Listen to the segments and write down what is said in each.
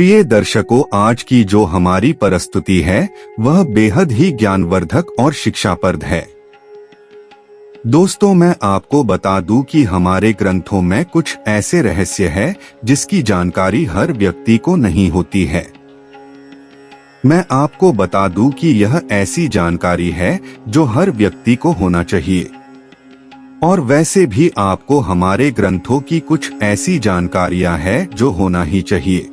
प्रिय दर्शकों, आज की जो हमारी प्रस्तुति है वह बेहद ही ज्ञानवर्धक और शिक्षाप्रद है। दोस्तों, मैं आपको बता दूं कि हमारे ग्रंथों में कुछ ऐसे रहस्य है जिसकी जानकारी हर व्यक्ति को नहीं होती है। मैं आपको बता दूं कि यह ऐसी जानकारी है जो हर व्यक्ति को होना चाहिए। और वैसे भी आपको हमारे ग्रंथों की कुछ ऐसी जानकारियां हैं जो होना ही चाहिए।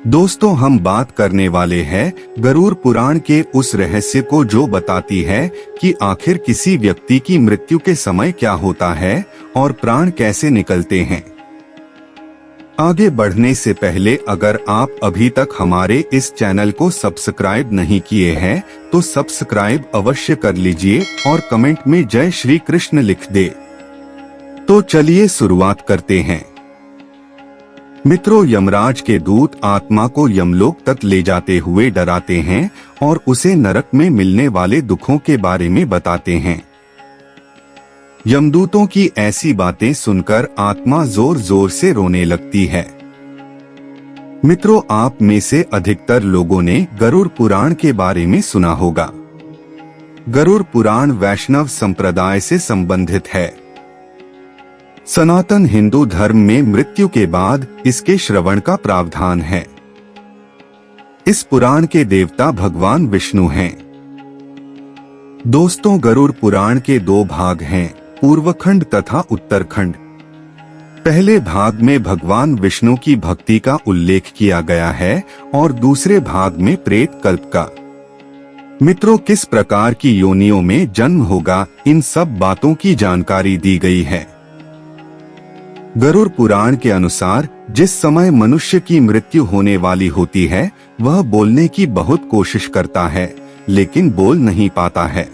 दोस्तों, हम बात करने वाले हैं गरुड़ पुराण के उस रहस्य को जो बताती है कि आखिर किसी व्यक्ति की मृत्यु के समय क्या होता है और प्राण कैसे निकलते हैं। आगे बढ़ने से पहले अगर आप अभी तक हमारे इस चैनल को सब्सक्राइब नहीं किए हैं तो सब्सक्राइब अवश्य कर लीजिए और कमेंट में जय श्री कृष्ण लिख दे। तो चलिए शुरुआत करते हैं। मित्रों, यमराज के दूत आत्मा को यमलोक तक ले जाते हुए डराते हैं और उसे नरक में मिलने वाले दुखों के बारे में बताते हैं। यमदूतों की ऐसी बातें सुनकर आत्मा जोर जोर से रोने लगती है। मित्रों, आप में से अधिकतर लोगों ने गरुड़ पुराण के बारे में सुना होगा। गरुड़ पुराण वैष्णव संप्रदाय से संबंधित है। सनातन हिंदू धर्म में मृत्यु के बाद इसके श्रवण का प्रावधान है। इस पुराण के देवता भगवान विष्णु हैं। दोस्तों, गरुड़ पुराण के दो भाग हैं, पूर्वखंड तथा उत्तरखंड। पहले भाग में भगवान विष्णु की भक्ति का उल्लेख किया गया है और दूसरे भाग में प्रेत कल्प का। मित्रों, किस प्रकार की योनियों में जन्म होगा, इन सब बातों की जानकारी दी गई है। गरुड़ पुराण के अनुसार जिस समय मनुष्य की मृत्यु होने वाली होती है वह बोलने की बहुत कोशिश करता है लेकिन बोल नहीं पाता है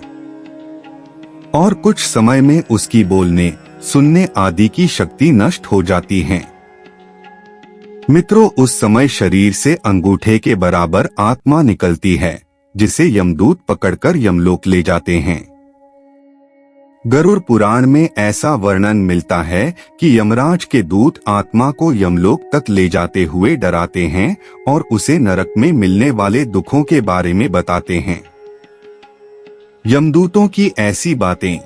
और कुछ समय में उसकी बोलने, सुनने आदि की शक्ति नष्ट हो जाती है। मित्रों, उस समय शरीर से अंगूठे के बराबर आत्मा निकलती है जिसे यमदूत पकड़कर यमलोक ले जाते हैं। गरुड़ पुराण में ऐसा वर्णन मिलता है कि यमराज के दूत आत्मा को यमलोक तक ले जाते हुए डराते हैं और उसे नरक में मिलने वाले दुखों के बारे में बताते हैं। यमदूतों की ऐसी बातें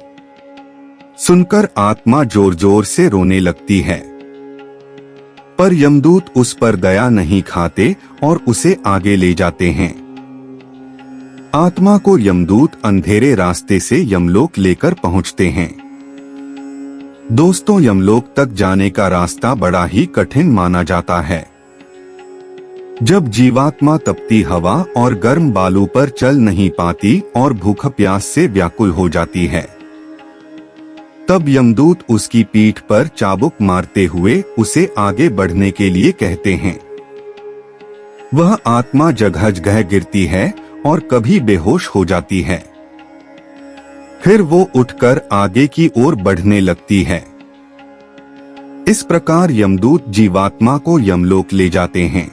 सुनकर आत्मा जोर जोर से रोने लगती है, पर यमदूत उस पर दया नहीं खाते और उसे आगे ले जाते हैं। आत्मा को यमदूत अंधेरे रास्ते से यमलोक लेकर पहुंचते हैं। दोस्तों, यमलोक तक जाने का रास्ता बड़ा ही कठिन माना जाता है। जब जीवात्मा तपती हवा और गर्म बालू पर चल नहीं पाती और भूख प्यास से व्याकुल हो जाती है, तब यमदूत उसकी पीठ पर चाबुक मारते हुए उसे आगे बढ़ने के लिए कहते हैं। वह आत्मा जगह जगह गिरती है और कभी बेहोश हो जाती है, फिर वो उठकर आगे की ओर बढ़ने लगती है। इस प्रकार यमदूत जीवात्मा को यमलोक ले जाते हैं।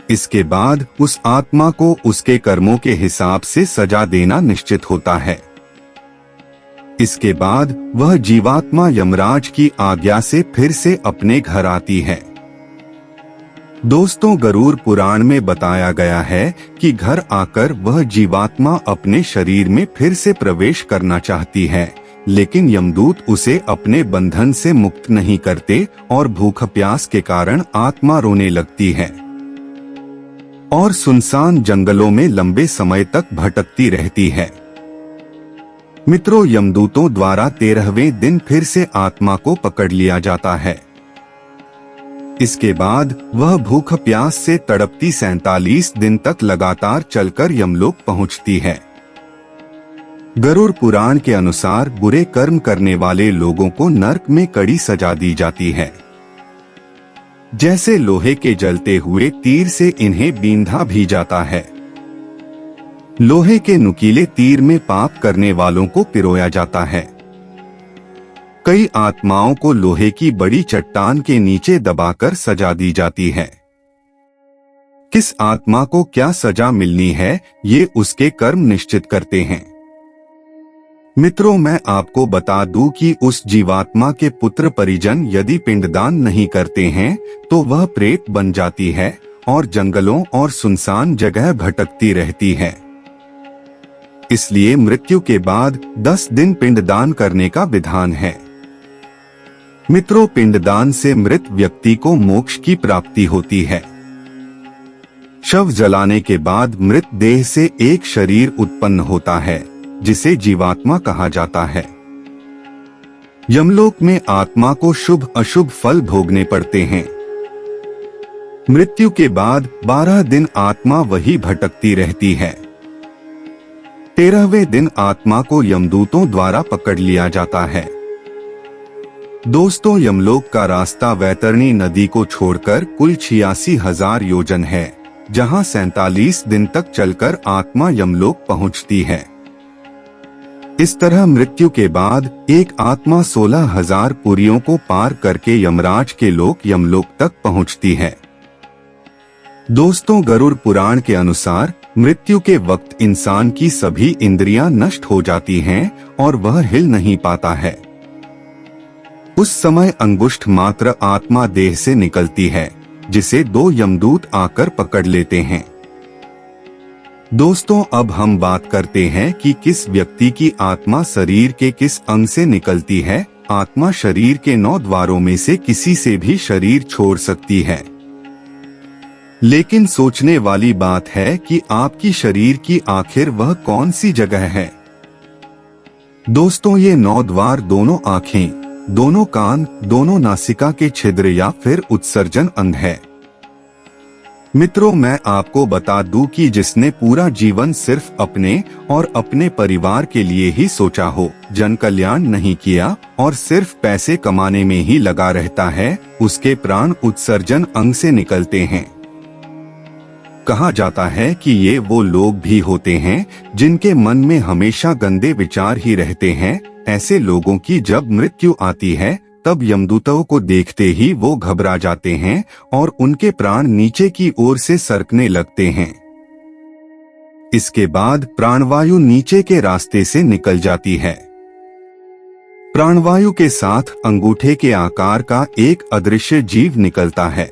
इसके बाद उस आत्मा को उसके कर्मों के हिसाब से सजा देना निश्चित होता है। इसके बाद वह जीवात्मा यमराज की आज्ञा से फिर से अपने घर आती है। दोस्तों, गरुड़ पुराण में बताया गया है कि घर आकर वह जीवात्मा अपने शरीर में फिर से प्रवेश करना चाहती है, लेकिन यमदूत उसे अपने बंधन से मुक्त नहीं करते और भूख प्यास के कारण आत्मा रोने लगती है और सुनसान जंगलों में लंबे समय तक भटकती रहती है। मित्रों, यमदूतों द्वारा 13वें दिन फिर से आत्मा को पकड़ लिया जाता है। इसके बाद वह भूख प्यास से तड़पती 47 दिन तक लगातार चलकर यमलोक पहुंचती है। गरुड़ पुराण के अनुसार बुरे कर्म करने वाले लोगों को नरक में कड़ी सजा दी जाती है। जैसे लोहे के जलते हुए तीर से इन्हें बींधा भी जाता है। लोहे के नुकीले तीर में पाप करने वालों को पिरोया जाता है। कई आत्माओं को लोहे की बड़ी चट्टान के नीचे दबाकर सजा दी जाती है। किस आत्मा को क्या सजा मिलनी है, ये उसके कर्म निश्चित करते हैं। मित्रों, मैं आपको बता दूं कि उस जीवात्मा के पुत्र परिजन यदि पिंडदान नहीं करते हैं तो वह प्रेत बन जाती है और जंगलों और सुनसान जगह भटकती रहती है। इसलिए मृत्यु के बाद 10 दिन पिंडदान करने का विधान है। मित्रों, पिंडदान से मृत व्यक्ति को मोक्ष की प्राप्ति होती है। शव जलाने के बाद मृत देह से एक शरीर उत्पन्न होता है जिसे जीवात्मा कहा जाता है। यमलोक में आत्मा को शुभ अशुभ फल भोगने पड़ते हैं। मृत्यु के बाद 12 दिन आत्मा वही भटकती रहती है। 13वें दिन आत्मा को यमदूतों द्वारा पकड़ लिया जाता है। दोस्तों, यमलोक का रास्ता वैतरणी नदी को छोड़कर कुल 86,000 योजन है, जहां 47 दिन तक चलकर आत्मा यमलोक पहुंचती है। इस तरह मृत्यु के बाद एक आत्मा 16,000 पुरियों को पार करके यमराज के लोक यमलोक तक पहुंचती है। दोस्तों, गरुड़ पुराण के अनुसार मृत्यु के वक्त इंसान की सभी इंद्रियां नष्ट हो जाती हैं और वह हिल नहीं पाता है। उस समय अंगुष्ठ मात्र आत्मा देह से निकलती है, जिसे 2 यमदूत आकर पकड़ लेते हैं। दोस्तों, अब हम बात करते हैं कि किस व्यक्ति की आत्मा शरीर के किस अंग से निकलती है। आत्मा शरीर के 9 द्वारों में से किसी से भी शरीर छोड़ सकती है, लेकिन सोचने वाली बात है कि आपकी शरीर की आखिर वह कौन सी जगह है। दोस्तों, ये 9 द्वार दोनों आंखें, दोनों कान, दोनों नासिका के छिद्र या फिर उत्सर्जन अंग है। मित्रों, मैं आपको बता दूं कि जिसने पूरा जीवन सिर्फ अपने और अपने परिवार के लिए ही सोचा हो, जन कल्याण नहीं किया और सिर्फ पैसे कमाने में ही लगा रहता है, उसके प्राण उत्सर्जन अंग से निकलते हैं। कहा जाता है कि ये वो लोग भी होते हैं जिनके मन में हमेशा गंदे विचार ही रहते हैं। ऐसे लोगों की जब मृत्यु आती है तब यमदूतों को देखते ही वो घबरा जाते हैं और उनके प्राण नीचे की ओर से सरकने लगते हैं। इसके बाद प्राणवायु नीचे के रास्ते से निकल जाती है। प्राणवायु के साथ अंगूठे के आकार का एक अदृश्य जीव निकलता है।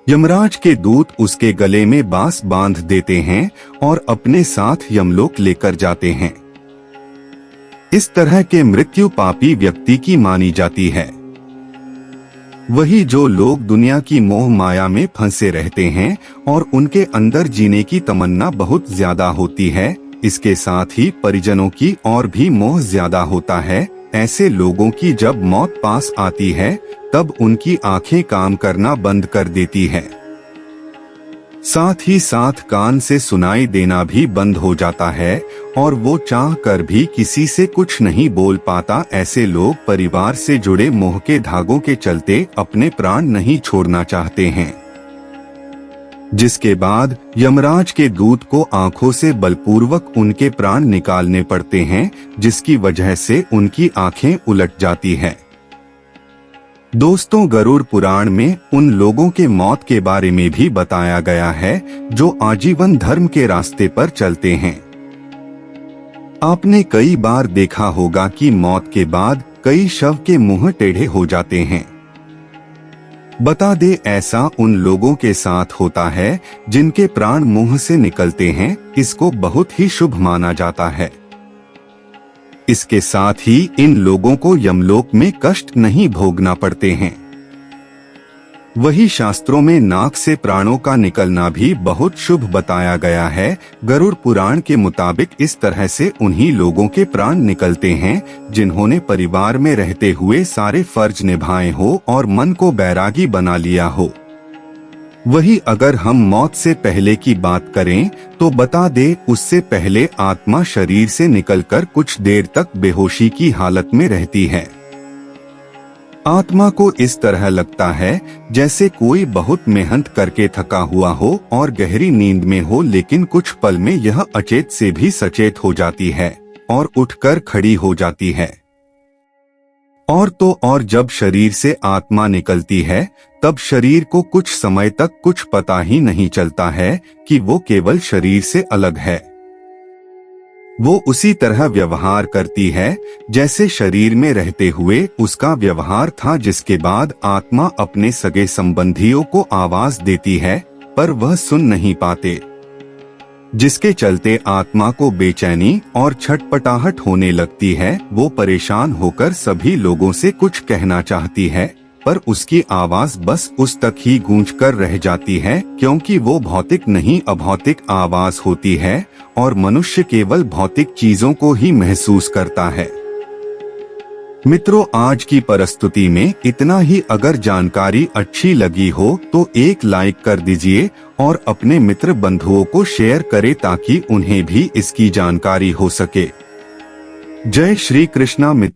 यमराज के दूत उसके गले में बांस बांध देते हैं और अपने साथ यमलोक लेकर जाते हैं। इस तरह के मृत्यु पापी व्यक्ति की मानी जाती है। वही जो लोग दुनिया की मोह माया में फंसे रहते हैं और उनके अंदर जीने की तमन्ना बहुत ज्यादा होती है, इसके साथ ही परिजनों की और भी मोह ज्यादा होता है। ऐसे लोगों की जब मौत पास आती है तब उनकी आंखें काम करना बंद कर देती है, साथ ही साथ कान से सुनाई देना भी बंद हो जाता है और वो चाह कर भी किसी से कुछ नहीं बोल पाता। ऐसे लोग परिवार से जुड़े मोह के धागों के चलते अपने प्राण नहीं छोड़ना चाहते हैं, जिसके बाद यमराज के दूत को आंखों से बलपूर्वक उनके प्राण निकालने पड़ते हैं, जिसकी वजह से उनकी आंखें उलट जाती है। दोस्तों, गरुड़ पुराण में उन लोगों के मौत के बारे में भी बताया गया है जो आजीवन धर्म के रास्ते पर चलते हैं। आपने कई बार देखा होगा कि मौत के बाद कई शव के मुंह टेढ़े हो जाते हैं। बता दे, ऐसा उन लोगों के साथ होता है जिनके प्राण मुंह से निकलते हैं। इसको बहुत ही शुभ माना जाता है। इसके साथ ही इन लोगों को यमलोक में कष्ट नहीं भोगना पड़ते हैं। वही शास्त्रों में नाक से प्राणों का निकलना भी बहुत शुभ बताया गया है। गरुड़ पुराण के मुताबिक इस तरह से उन्हीं लोगों के प्राण निकलते हैं जिन्होंने परिवार में रहते हुए सारे फर्ज निभाए हो और मन को बैरागी बना लिया हो। वही अगर हम मौत से पहले की बात करें तो बता दे, उससे पहले आत्मा शरीर से निकलकर कुछ देर तक बेहोशी की हालत में रहती है। आत्मा को इस तरह लगता है जैसे कोई बहुत मेहनत करके थका हुआ हो और गहरी नींद में हो, लेकिन कुछ पल में यह अचेत से भी सचेत हो जाती है और उठकर खड़ी हो जाती है। और तो और जब शरीर से आत्मा निकलती है तब शरीर को कुछ समय तक कुछ पता ही नहीं चलता है कि वो केवल शरीर से अलग है। वो उसी तरह व्यवहार करती है जैसे शरीर में रहते हुए उसका व्यवहार था, जिसके बाद आत्मा अपने सगे संबंधियों को आवाज देती है पर वह सुन नहीं पाते, जिसके चलते आत्मा को बेचैनी और छटपटाहट होने लगती है। वो परेशान होकर सभी लोगों से कुछ कहना चाहती है पर उसकी आवाज बस उस तक ही गूंज कर रह जाती है, क्योंकि वो भौतिक नहीं अभौतिक आवाज होती है और मनुष्य केवल भौतिक चीजों को ही महसूस करता है। मित्रों, आज की परिस्थिति में इतना ही। अगर जानकारी अच्छी लगी हो तो एक लाइक कर दीजिए और अपने मित्र बंधुओं को शेयर करें ताकि उन्हें भी इसकी जानकारी हो सके। जय श्री कृष्णा। मित्र